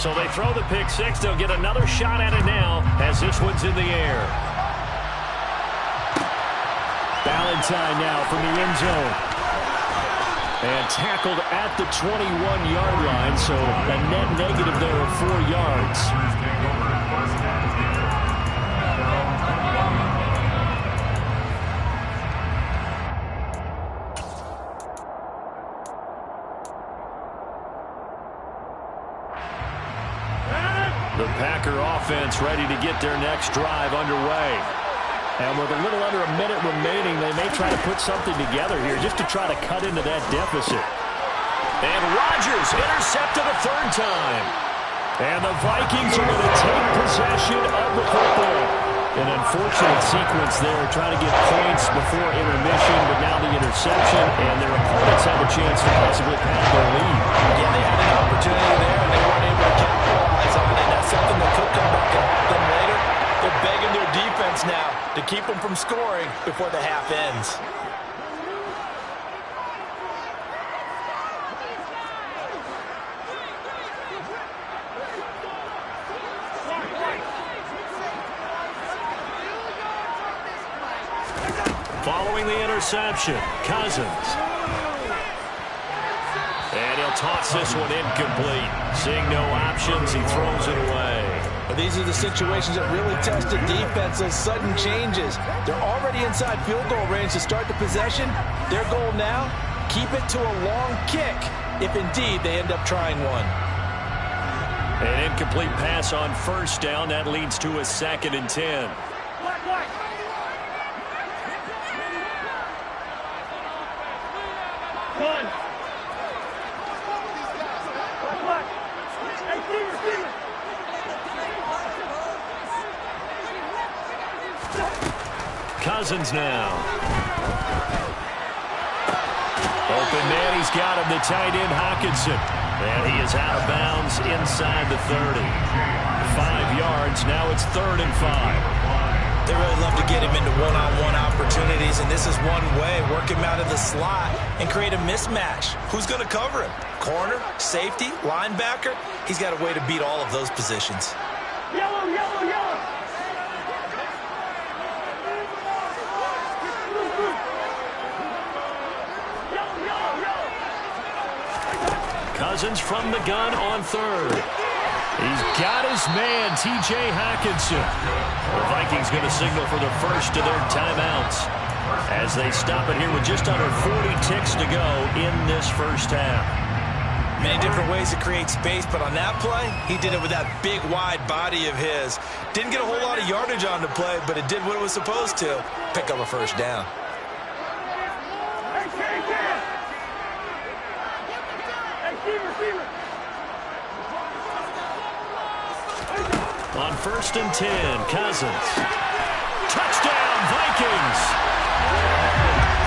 So they throw the pick six. They'll get another shot at it now as this one's in the air. Valentine now from the end zone. And tackled at the 21-yard line, so a net negative there of 4 yards. The Packer offense ready to get their next drive underway. And with a little under a minute remaining, they may try to put something together here just to try to cut into that deficit. And Rodgers intercepted a third time. And the Vikings are going to take possession of the football. An unfortunate sequence there, trying to get points before intermission, but now the interception, and their opponents have a chance to possibly pad their lead. Yeah, they had an opportunity there, and they weren't able to capitalize on it. That's something that could come back and haunt them later. They're begging their defense now to keep them from scoring before the half ends. Following the interception, Cousins. And he'll toss this one incomplete. Seeing no options, he throws it away. But these are the situations that really test the defense, those sudden changes. They're already inside field goal range to start the possession. Their goal now, keep it to a long kick, if indeed they end up trying one. An incomplete pass on first down. That leads to a 2nd and 10. Cousins now. Open man, he's got him, the tight end Hockenson. And he is out of bounds inside the 30. 5 yards, now it's 3rd and 5. They really love to get him into one-on-one opportunities, and this is one way, work him out of the slot and create a mismatch. Who's going to cover him? Corner, safety, linebacker? He's got a way to beat all of those positions. Yellow, yellow, yellow. Cousins from the gun on 3rd. He's got his man, T.J. Hockenson. The Vikings going to signal for the first of their timeouts as they stop it here with just under 40 ticks to go in this first half. Many different ways to create space, but on that play, he did it with that big, wide body of his. Didn't get a whole lot of yardage on the play, but it did what it was supposed to. Pick up a first down. On 1st and 10, Cousins. Touchdown, Vikings!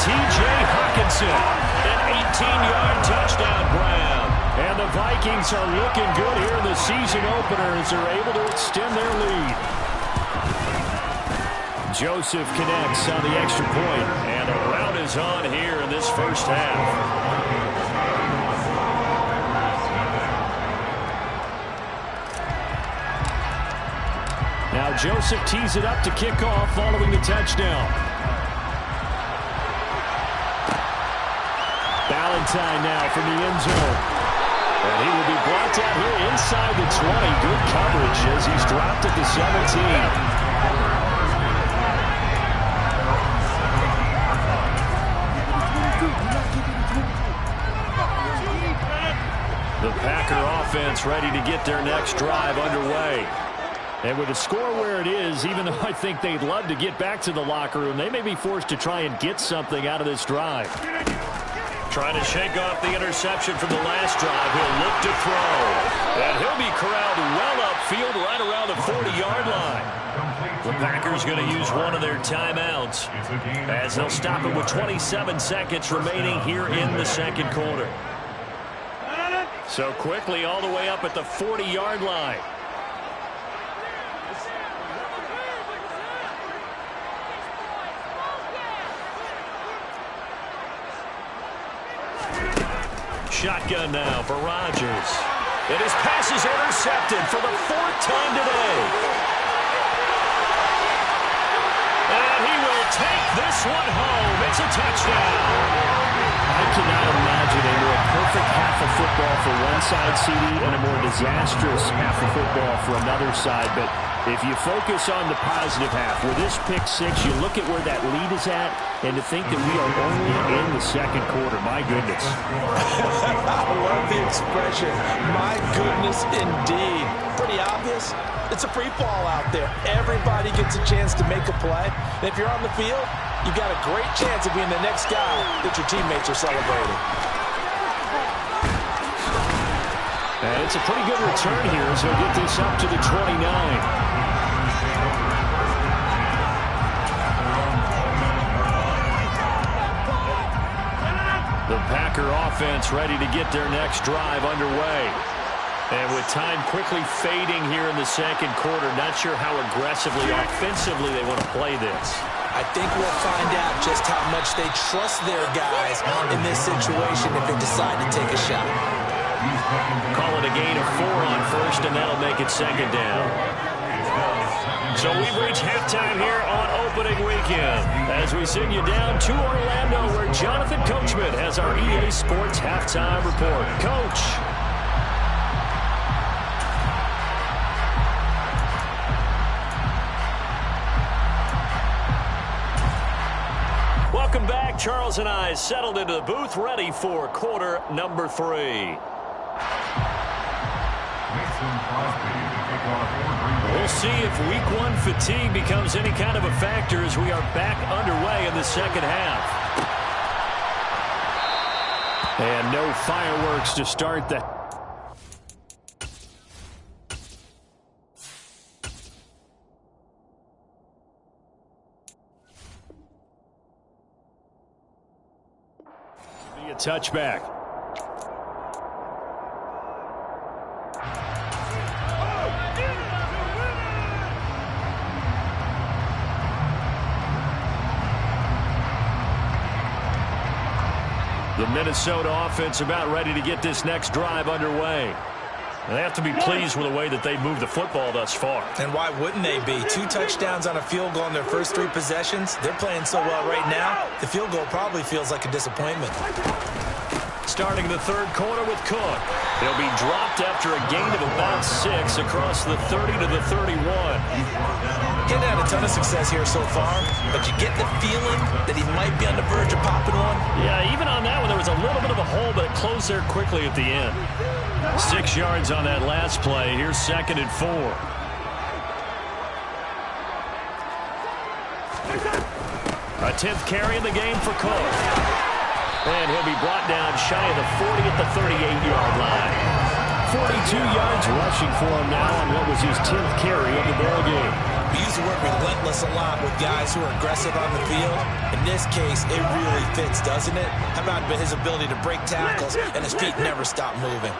T.J. Hockenson, an 18-yard touchdown grab. And the Vikings are looking good here in the season opener as they're able to extend their lead. Joseph connects on the extra point, and a rout is on here in this first half. Now Joseph tees it up to kick off following the touchdown. Valentine now from the end zone. And he will be brought down here inside the 20. Good coverage as he's dropped at the 17. The Packer offense ready to get their next drive underway. And with the score where it is, even though I think they'd love to get back to the locker room, they may be forced to try and get something out of this drive. Trying to shake off the interception from the last drive. He'll look to throw. And he'll be corralled well upfield right around the 40-yard line. The Packers going to use one of their timeouts as they'll stop it with 27 seconds remaining here in the second quarter. So quickly all the way up at the 40-yard line. Shotgun now for Rodgers. And his pass is intercepted for the 4th time today. And he will take this one home. It's a touchdown. I cannot imagine a more perfect half of football for one side, CD, and a more disastrous half of football for another side. But if you focus on the positive half, with this pick six, you look at where that lead is at, and to think that we are only in the second quarter, my goodness. I love the expression, my goodness indeed. Pretty obvious. It's a free fall out there. Everybody gets a chance to make a play. And if you're on the field, you've got a great chance of being the next guy that your teammates are celebrating. And it's a pretty good return here as he'll get this up to the 29. The Packer offense ready to get their next drive underway. And with time quickly fading here in the second quarter, not sure how aggressively, offensively they want to play this. I think we'll find out just how much they trust their guys in this situation if they decide to take a shot. Call it a gain of 4 on first, and that'll make it second down. So we've reached halftime here on opening weekend as we send you down to Orlando where Jonathan Coachman has our EA Sports halftime report. Coach. Welcome back. Charles and I settled into the booth ready for quarter number 3. We'll see if week 1 fatigue becomes any kind of a factor as we are back underway in the second half. And no fireworks to start the be a touchback. The Minnesota offense about ready to get this next drive underway. They have to be pleased with the way that they moved the football thus far. And why wouldn't they be? 2 touchdowns on a field goal in their first 3 possessions. They're playing so well right now, the field goal probably feels like a disappointment. Starting the third quarter with Cook. He'll be dropped after a gain of about 6 across the 30 to the 31. He's had a ton of success here so far, but you get the feeling that he might be on the verge of popping one. Yeah, even on that one, there was a little bit of a hole, but it closed there quickly at the end. 6 yards on that last play. Here's 2nd and 4. A 10th carry in the game for Cook. And he'll be brought down shy of the 40 at the 38-yard line. 42 yards rushing for him now on what was his 10th carry of the ball game. We use the word relentless a lot with guys who are aggressive on the field. In this case, it really fits, doesn't it? How about his ability to break tackles and his feet never stop moving?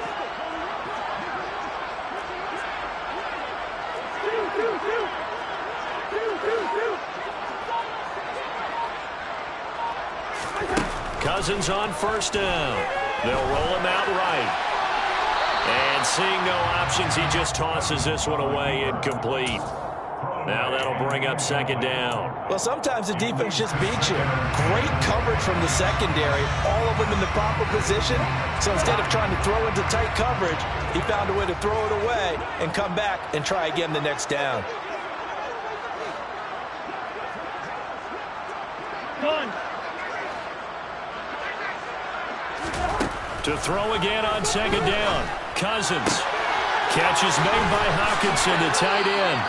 Cousins on first down. They'll roll him out right. And seeing no options, he just tosses this one away incomplete. Now that'll bring up 2nd down. Well, sometimes the defense just beats you. Great coverage from the secondary, all of them in the proper position. So instead of trying to throw into tight coverage, he found a way to throw it away and come back and try again the next down. To throw again on 2nd down. Cousins. Catch is made by Hockenson, the tight end.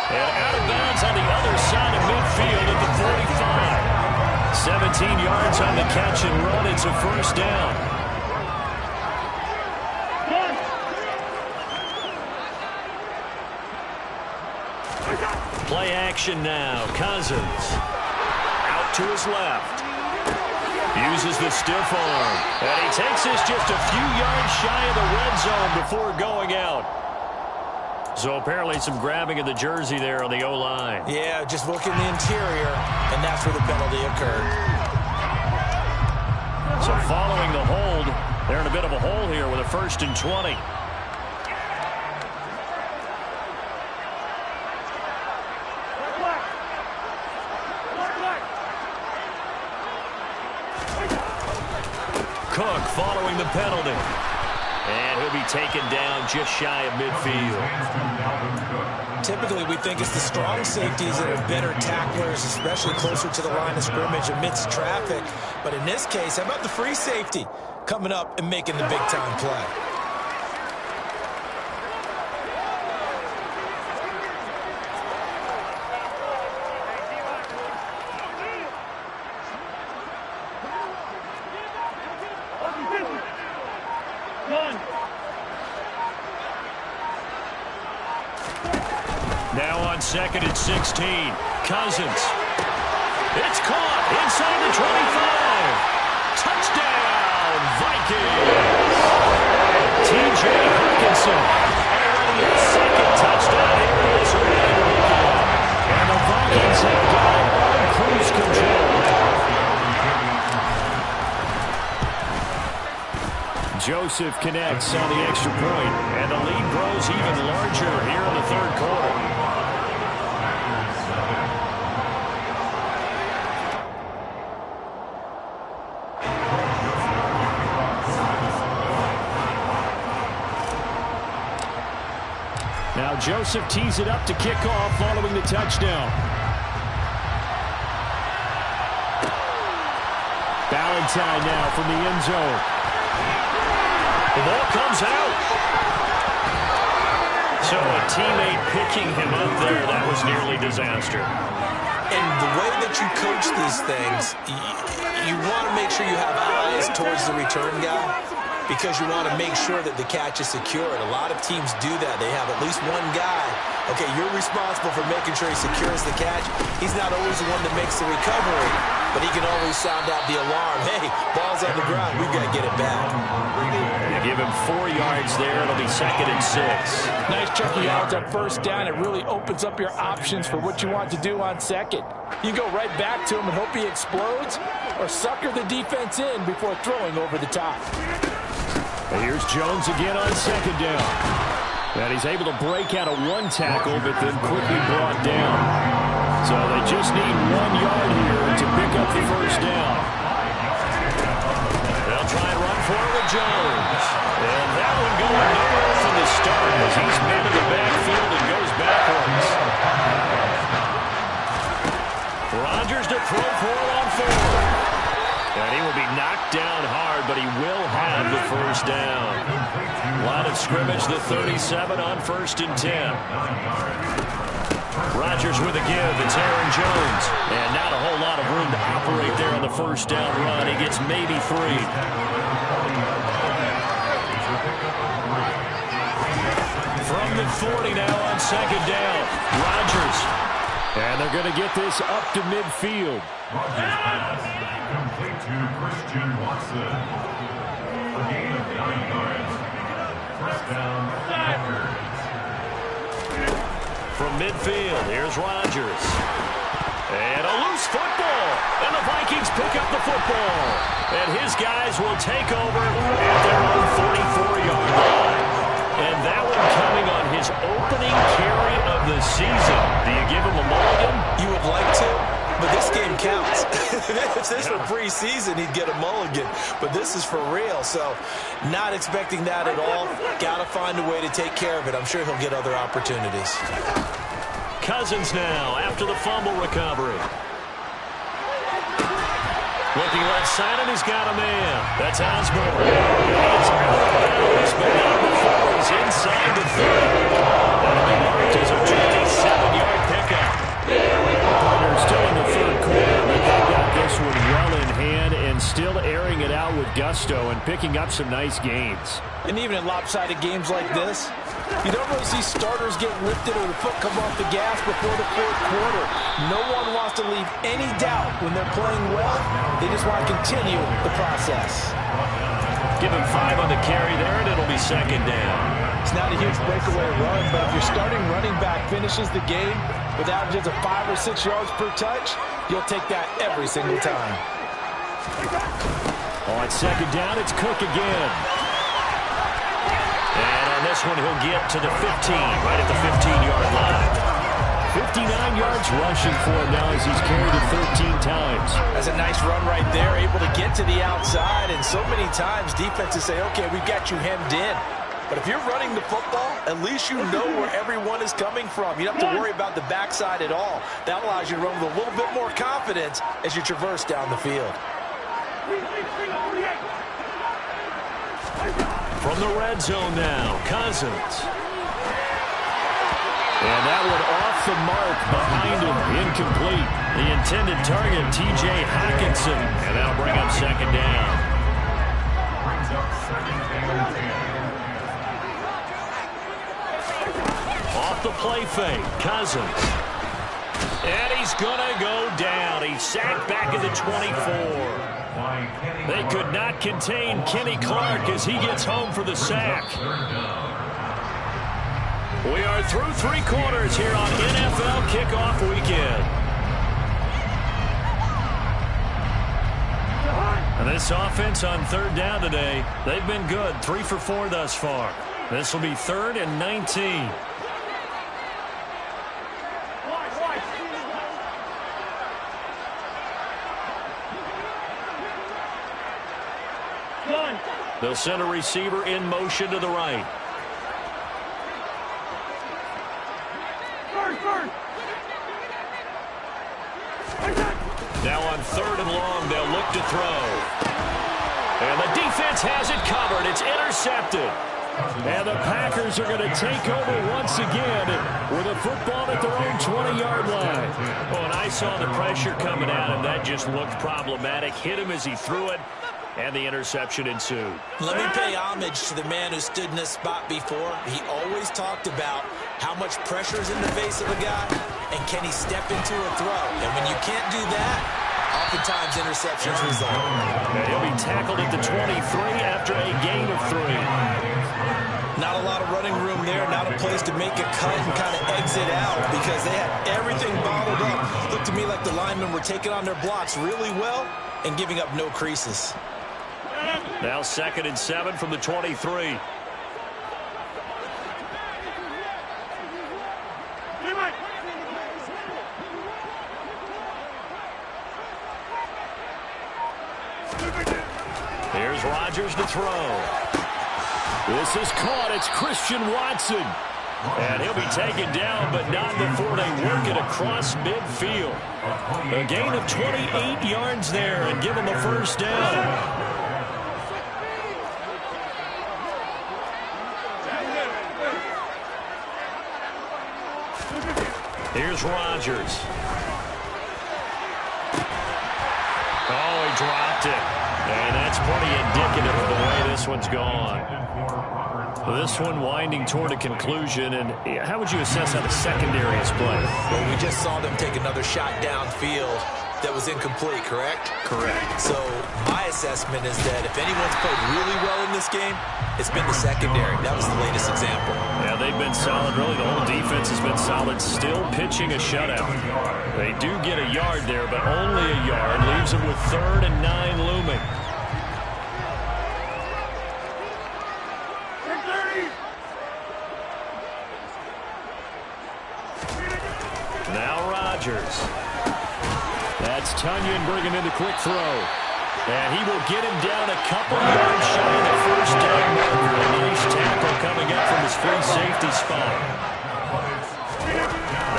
And out of bounds on the other side of midfield at the 45. 17 yards on the catch and run. It's a first down. Play action now. Cousins. Out to his left. Uses the stiff arm. And he takes this just a few yards shy of the red zone before going out. So apparently some grabbing of the jersey there on the O-line. Yeah, just working the interior, and that's where the penalty occurred. So following the hold, they're in a bit of a hole here with a 1st and 20. Cook following the penalty. And he'll be taken down just shy of midfield. Typically, we think it's the strong safeties that are better tacklers, especially closer to the line of scrimmage amidst traffic. But in this case, how about the free safety coming up and making the big-time play? Now on 2nd and 16. Cousins. It's caught inside the 25. Touchdown, Vikings. T.J. Hawkinson already his second touchdown here in this early weekend. And the Vikings have got it on cruise control. Joseph connects on the extra point, and the lead grows even larger here in the third quarter. Now Joseph tees it up to kick off following the touchdown. Valentine now from the end zone. The ball comes out. So a teammate picking him up there, that was nearly disaster. And the way that you coach these things, you want to make sure you have eyes towards the return guy, because you want to make sure that the catch is secured. A lot of teams do that. They have at least one guy. Okay, you're responsible for making sure he secures the catch. He's not always the one that makes the recovery, but he can always sound out the alarm. Hey, ball's on the ground. We've got to get it back. You give him 4 yards there. It'll be 2nd and 6. Nice chunky yards on first down. It really opens up your options for what you want to do on second. You go right back to him and hope he explodes, or sucker the defense in before throwing over the top. And here's Jones again on 2nd down. And he's able to break out of one tackle, but then quickly brought down. So they just need 1 yard here to pick up the first down. They'll try and run for it with Jones. And that one going nowhere from the start as he's met in the backfield and goes backwards. Rodgers to throw for it on 4. And he will be knocked down hard, but he will have the first down. Line of scrimmage, the 37 on 1st and 10. Rodgers with a give. It's Aaron Jones. And not a whole lot of room to operate there on the first down run. He gets maybe 3. From the 40 now on 2nd down. Rodgers. And they're going to get this up to midfield. Complete to Christian Watson. A gain of 9 yards. First down, Packers. From midfield, here's Rodgers. And a loose football. And the Vikings pick up the football. And his guys will take over at their own 44-yard line. And that one coming on his opening carry of the season. Do you give him a mulligan? You would like to, but this game counts. If this were preseason, he'd get a mulligan. But this is for real, so not expecting that at all. Got to find a way to take care of it. I'm sure he'll get other opportunities. Cousins now after the fumble recovery. Looking left side, and he's got a man. That's Osborne. It's out of bounds, but not before he's inside the 30. That'll be marked as a 27-yard pickup. They're still in the third quarter, but they've got this one well in hand and still airing it out with gusto and picking up some nice gains. And even in lopsided games like this, you don't really see starters get lifted or the foot come off the gas before the fourth quarter. No one wants to leave any doubt when they're playing well. They just want to continue the process. Give him 5 on the carry there, and it'll be 2nd down. It's not a huge breakaway run, but if your starting running back finishes the game with averages of 5 or 6 yards per touch, you'll take that every single time. On 2nd down, it's Cook again. And on this one, he'll get to the 15, right at the 15-yard line. 59 yards rushing for him now as he's carried it 13 times. That's a nice run right there, able to get to the outside. And so many times defenses say, okay, we've got you hemmed in. But if you're running the football, at least you know where everyone is coming from. You don't have to worry about the backside at all. That allows you to run with a little bit more confidence as you traverse down the field. From the red zone now, Cousins. And that one off the mark behind him, incomplete. The intended target, T.J. Hockenson. And that'll bring up second down. Brings up second and 10. Off the play fake, Cousins. And he's going to go down. He's sacked back at the 24. They could not contain Kenny Clark as he gets home for the sack. We are through 3 quarters here on NFL Kickoff Weekend. And this offense on third down today, they've been good. 3 for 4 thus far. This will be 3rd and 19. They'll send a receiver in motion to the right. Now on 3rd and long, they'll look to throw. And the defense has it covered. It's intercepted. And the Packers are going to take over once again with a football at their own 20-yard line. Oh, and I saw the pressure coming at him. That just looked problematic. Hit him as he threw it. And the interception ensued. Let me pay homage to the man who stood in this spot before. He always talked about how much pressure is in the face of a guy, and can he step into a throw. And when you can't do that, oftentimes interceptions result. And he'll be tackled at the 23 after a gain of 3. Not a lot of running room there, not a place to make a cut and kind of exit out because they had everything bottled up. Looked to me like the linemen were taking on their blocks really well and giving up no creases. Now 2nd and 7 from the 23. Here's Rodgers to throw. This is caught. It's Christian Watson. And he'll be taken down, but not before they work it across midfield. A gain of 28 yards there and give him a first down. Here's Rodgers. Oh, he dropped it. And that's pretty indicative of the way this one's gone. This one winding toward a conclusion. And how would you assess how the secondary is playing? Well, we just saw them take another shot downfield that was incomplete, correct? Correct. So my assessment is that if anyone's played really well in this game, it's been the secondary. That was the latest example. Yeah, they've been solid. Really, the whole defense has been solid. Still pitching a shutout. They do get a yard there, but only a yard. Leaves them with 3rd and 9 looming. Now Rodgers. That's Tunyon bringing in the quick throw. And he will get him down a couple yards shy of the first down marker. A nice tackle coming up from his free safety spot.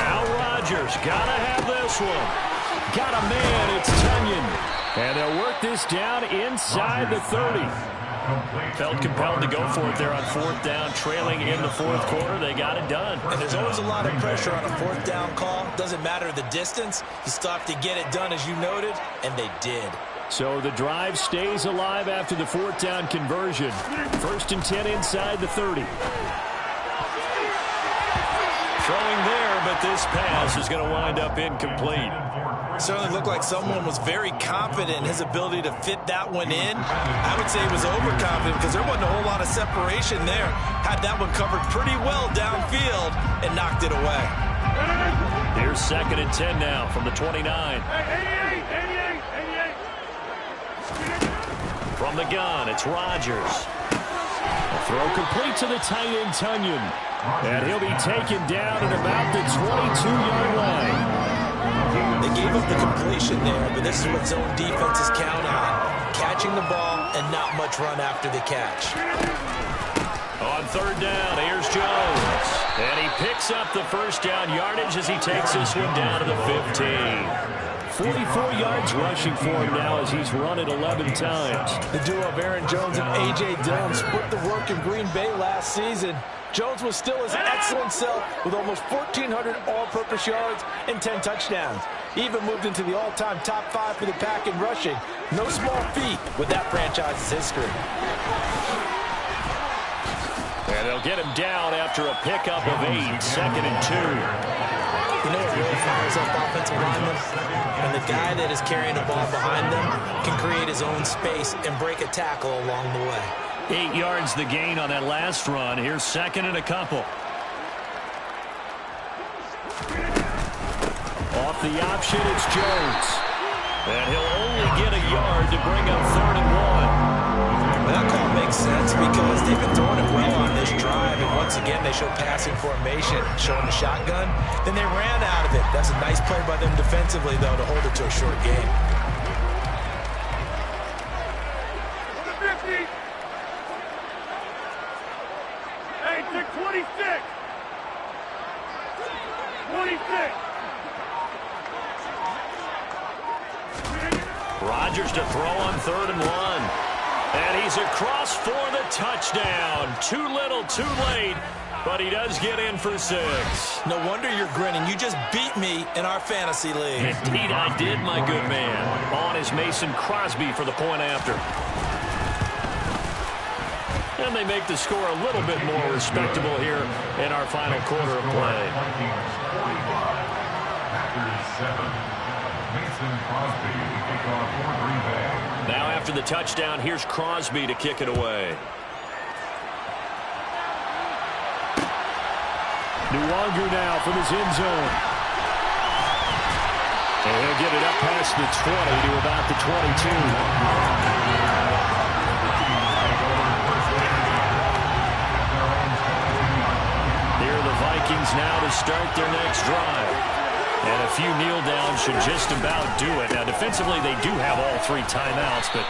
Now Rodgers. Gotta have this one. Got a man. It's Tunyon. And they'll work this down inside the 30. Felt compelled to go for it there on 4th down, trailing in the 4th quarter. They got it done. And there's always a lot of pressure on a 4th down call. Doesn't matter the distance. You still have to get it done, as you noted, and they did. So the drive stays alive after the 4th down conversion. 1st and 10 inside the 30. Throwing there, but this pass is going to wind up incomplete. Certainly looked like someone was very confident in his ability to fit that one in. I would say he was overconfident because there wasn't a whole lot of separation there. Had that one covered pretty well downfield and knocked it away. Here's 2nd and 10 now from the 29. From the gun, it's Rodgers. A Throw complete to the tight end, Tunyon. And he'll be taken down at about the 22-yard line. They gave up the completion there, but this is what zone defenses count on. Catching the ball and not much run after the catch. On third down, here's Jones. And he picks up the first down yardage as he takes this one down to the 15. 44 yards rushing for him now as he's run it 11 times. The duo of Aaron Jones and A.J. Dillon split the work in Green Bay last season. Jones was still his excellent self with almost 1,400 all-purpose yards and 10 touchdowns. He even moved into the all-time top 5 for the pack in rushing. No small feat with that franchise's history. And they'll get him down after a pickup of 8, 2nd and 2. You know what really fires up offensive linemen? When the guy that is carrying the ball behind them can create his own space and break a tackle along the way. 8 yards the gain on that last run. Here's 2nd and a couple. Off the option, it's Jones. And he'll only get a yard to bring up 3rd and 1. That call makes sense because they've been throwing it well on this drive, and once again they show passing formation, showing the shotgun. Then they ran out of it. That's a nice play by them defensively, though, to hold it to a short game. Hey, to 26. 26. Rodgers to throw on 3rd and 1. And he's across for the touchdown. Too little, too late, but he does get in for 6. No wonder you're grinning. You just beat me in our fantasy league. Indeed I did, my good man. On is Mason Crosby for the point after. And they make the score a little bit more respectable here in our final quarter of play. Packers 7. Mason Crosby to kick off for Green Bay. Now after the touchdown, here's Crosby to kick it away. Nwangu now from his end zone. And he'll get it up past the 20 to about the 22. Here are the Vikings now to start their next drive. And a few kneel downs should just about do it. Now, defensively, they do have all 3 timeouts, but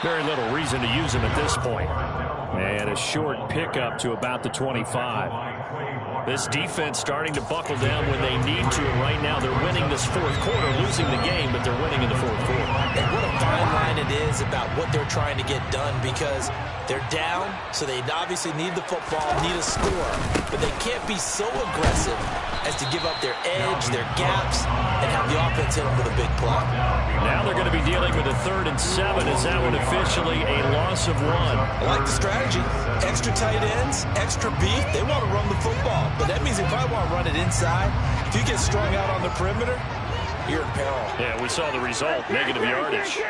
very little reason to use them at this point. And a short pickup to about the 25. This defense starting to buckle down when they need to. And right now, they're winning this 4th quarter, losing the game, but they're winning in the 4th quarter. And what a fine line it is about what they're trying to get done, because they're down, so they obviously need the football, need a score. But they can't be so aggressive as to give up their edge, their gaps, and have the offense hit them with a big play. Now they're going to be dealing with a 3rd and 7. Is that one officially a loss of 1? I like the strategy. Extra tight ends, extra beef. They want to run the football, but that means they probably want to run it inside. If you get strung out on the perimeter, you're in peril. Yeah, we saw the result, negative yardage.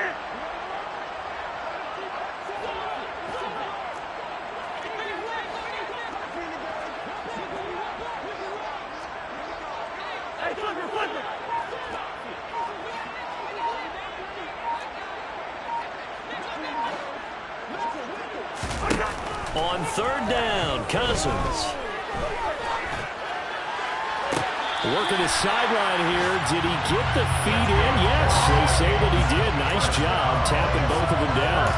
On 3rd down, Cousins. Working his sideline here. Did he get the feet in? Yes, they say that he did. Nice job tapping both of them down.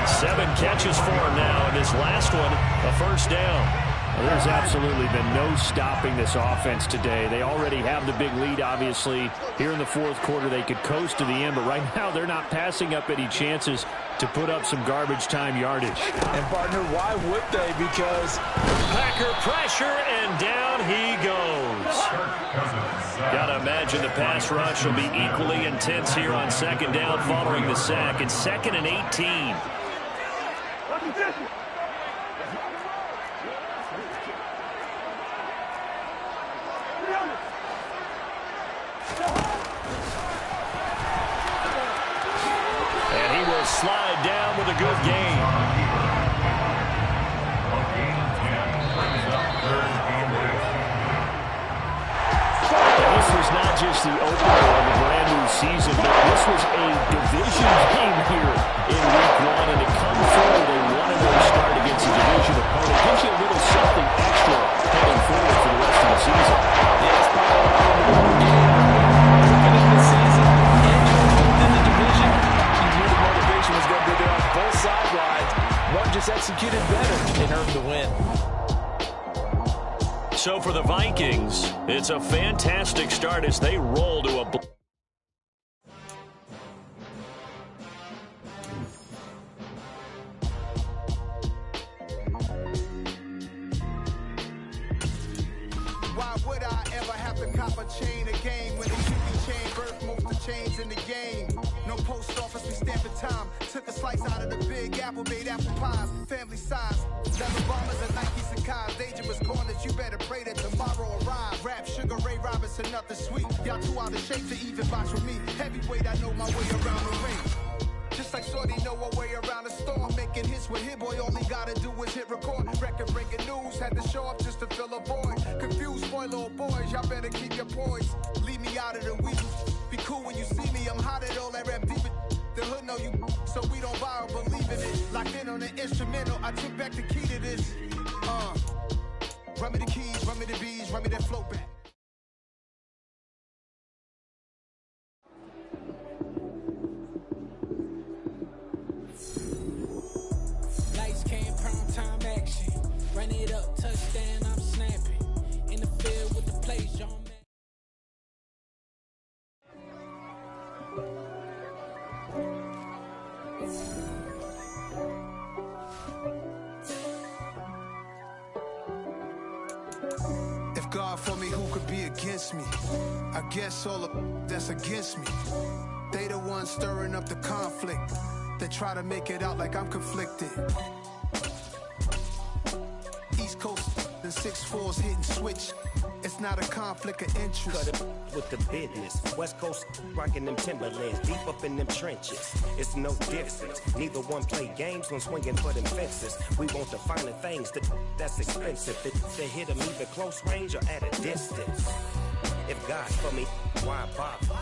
7 catches for him now, and this last one, a 1st down. There's absolutely been no stopping this offense today. They already have the big lead, obviously. Here in the 4th quarter, they could coast to the end, but right now they're not passing up any chances to put up some garbage time yardage. And, partner, why would they? Because Packer pressure, and down he goes. Got to imagine the pass rush will be equally intense here on 2nd down following the sack. It's 2nd and 18. And he will slide down with a good game. This was not just the opener of a brand new season, but this was a division game here in Week 1, and to come through with a 1-0 start against a division opponent just executed better and earned the win. So for the Vikings, it's a fantastic start as they roll to a... Why would I ever have to cop a chain a game when the QB chain birth moves the chains in the game? No post office, we stamping time. Took a slice out of the big apple, made apple pies, family size. Leather bombers and Nikes and Kais, dangerous corners, you better pray that tomorrow arrive. Rap, Sugar Ray Robinson, nothing sweet. Y'all too out of shape to even box with me. Heavyweight, I know my way around the ring. Just like Shorty know a way around the storm. Making hits with Hit Boy, all he gotta do is hit record. Record breaking news, had to show up just to fill a void. Confused boy, little boys, y'all better keep your poise. Leave me out of the weasel. Be cool when you see me, I'm hot at all that rap deep. The hood know you, so we don't borrow, believe in it. Locked in on the instrumental, I took back the key to this. Run me the keys, run me the bees, run me that float back. Lights came, prime time action. Run it up, touchdown, I'm snapping. In the field with the plays, John. If God for me, who could be against me? I guess all of that's against me. They the ones stirring up the conflict. They try to make it out like I'm conflicted. East Coast and 6'4's hitting switch. It's not a conflict of interest. Cut it with the business. West Coast rocking them Timberlands, deep up in them trenches. It's no difference. Neither one play games when swinging for them fences. We want the finer things that's expensive. They hit them either close range or at a distance. If God's for me, why bother?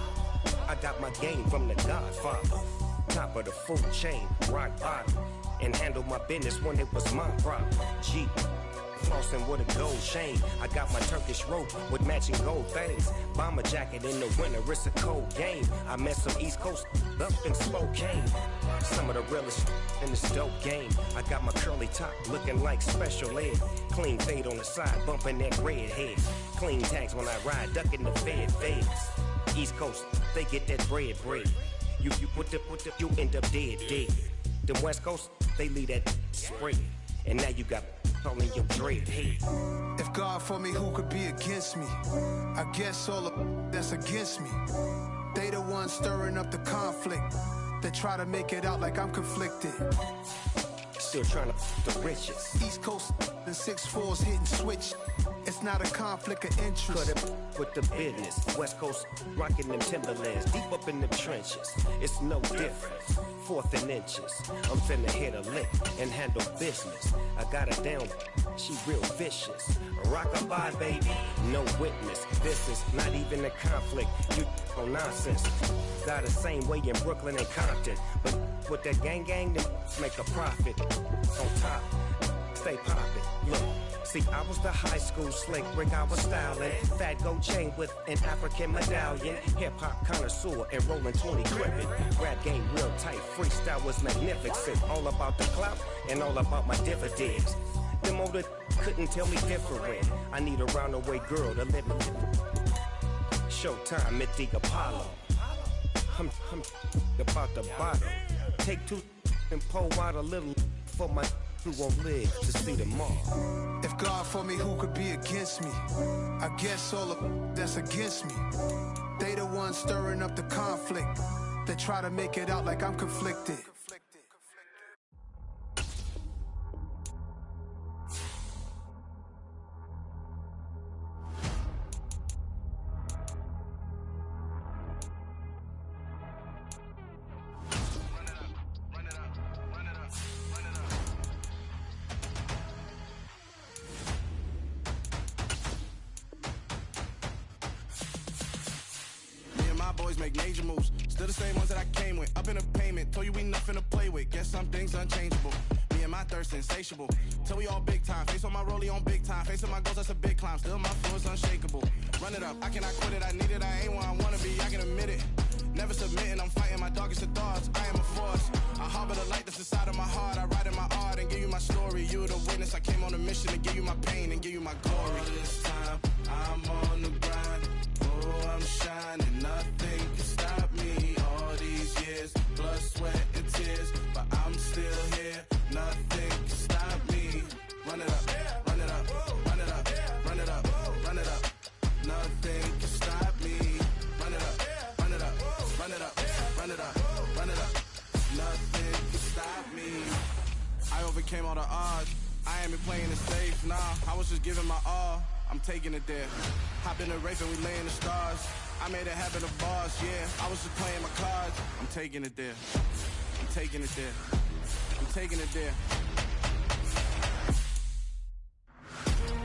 I got my game from the Godfather. Top of the food chain, rock bottom. And handle my business when it was my problem. G. Flossing with a gold chain. I got my Turkish rope with matching gold things. Bomber jacket in the winter, it's a cold game. I met some East Coast up in Spokane. Some of the realest in this dope game. I got my curly top looking like special ed. Clean fade on the side, bumping that red head. Clean tags when I ride, ducking the feds. East Coast, they get that bread. You you end up dead. Them West Coast, they leave that spread. And now you got calling your dread head. If God for me, who could be against me? I guess all of that's against me. They the ones stirring up the conflict. They try to make it out like I'm conflicted. Still trying to the riches. East Coast and 6'4's hitting switch. It's not a conflict of interest. Cut it with the business. West Coast rocking them Timberlands, deep up in them trenches. It's no difference. 4th and inches. I'm finna hit a lick and handle business. I got her down, she real vicious. Rock-a-bye, baby, no witness. This is not even a conflict. You on nonsense. Got the same way in Brooklyn and Compton, but with that gang, then make a profit. On top, stay poppin'. Look. See, I was the high school slick Rick, I was styling. Fat gold chain with an African medallion. Hip-hop connoisseur and rolling 20 cribbin'. Rap game real tight, freestyle was magnificent. All about the clout and all about my dividends. Them older couldn't tell me different. I need a roundaway girl to live with. Showtime at the Apollo. I'm about the bottom. Take 2 and pour out a little for my who won't live to see tomorrow. If God for me, who could be against me? I guess all of that's against me. They the ones stirring up the conflict. They try to make it out like I'm conflicted. Boys make major moves, still the same ones that I came with. Up in a payment, told you we nothing to play with. Guess some things unchangeable. Me and my thirst insatiable. Till we all big time. Face on my rollie on big time. Facing my goals, that's a big climb. Still my flow is unshakable. Run it up, I cannot quit it. I need it, I ain't where I wanna be. I can admit it. Never submitting, I'm fighting my darkest of thoughts. I am a force. I harbor the light that's inside of my heart. I write in my art and give you my honest, I came on a mission to give you my pain and give you my glory. All this time, I'm on the grind. Oh, I'm shining, nothing can stop me. All these years, blood, sweat, and tears, but I'm still here. Nothing can stop me. Run it up, run it up, run it up, run it up, run it up. Nothing can stop me. Run it up, run it up, run it up, run it up, run it up. Nothing can stop me. I overcame all the odds. I ain't been playing it safe, nah. I was just giving my all. I'm taking it there. Hop in the race and we lay in the stars. I made it happen, the bars, yeah. I was just playing my cards. I'm taking it there. I'm taking it there. I'm taking it there.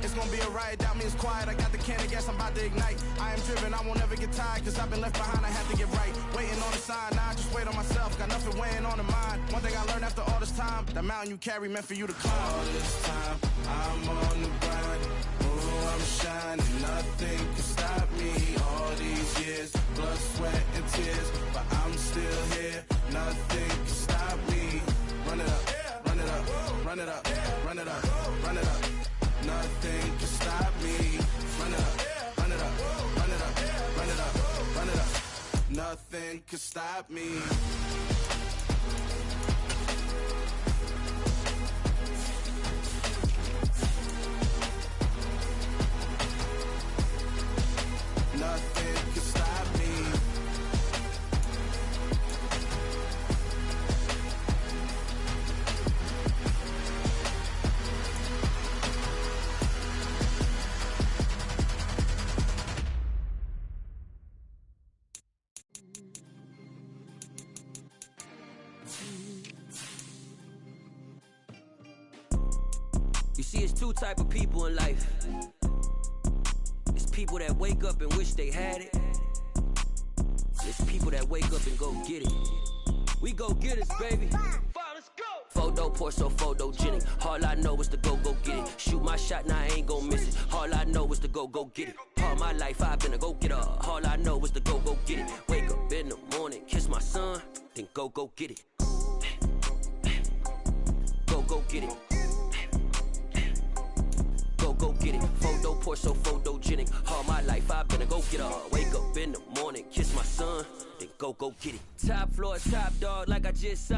It's gonna be a riot, doubt me, it's quiet. I got the can of gas, I'm about to ignite. I am driven, I won't ever get tired, cause I've been left behind, I have to get right. Waiting on the sign, now I just wait on myself, got nothing weighing on the mind. One thing I learned after all this time, that mountain you carry meant for you to climb. All this time, I'm on the grind. Oh, I'm shining, nothing can stop me. All these years, blood, sweat, and tears, but I'm still here. Nothing can stop me. Run it up, run it up, run it up, run it up, run it up. Nothing can stop me. Run it up, run it up, run it up, run it up, run it up. Nothing can stop me. Nothing can stop me. You see, it's two type of people in life. It's people that wake up and wish they had it. It's people that wake up and go get it. We go get it, baby. Photo Porso, photogenic. All I know is to go get it. Shoot my shot, now I ain't gon' miss it. All I know is to go get it. All my life I've been a go-getter. All I know is to go get it. Wake up in the morning, kiss my son, then go get it. Go get it. Go get it. Photo Porso, photogenic. All my life I've been a go-getter. Wake up in the morning, kiss my son, then go get it. Top floor, top dog, like I just signed.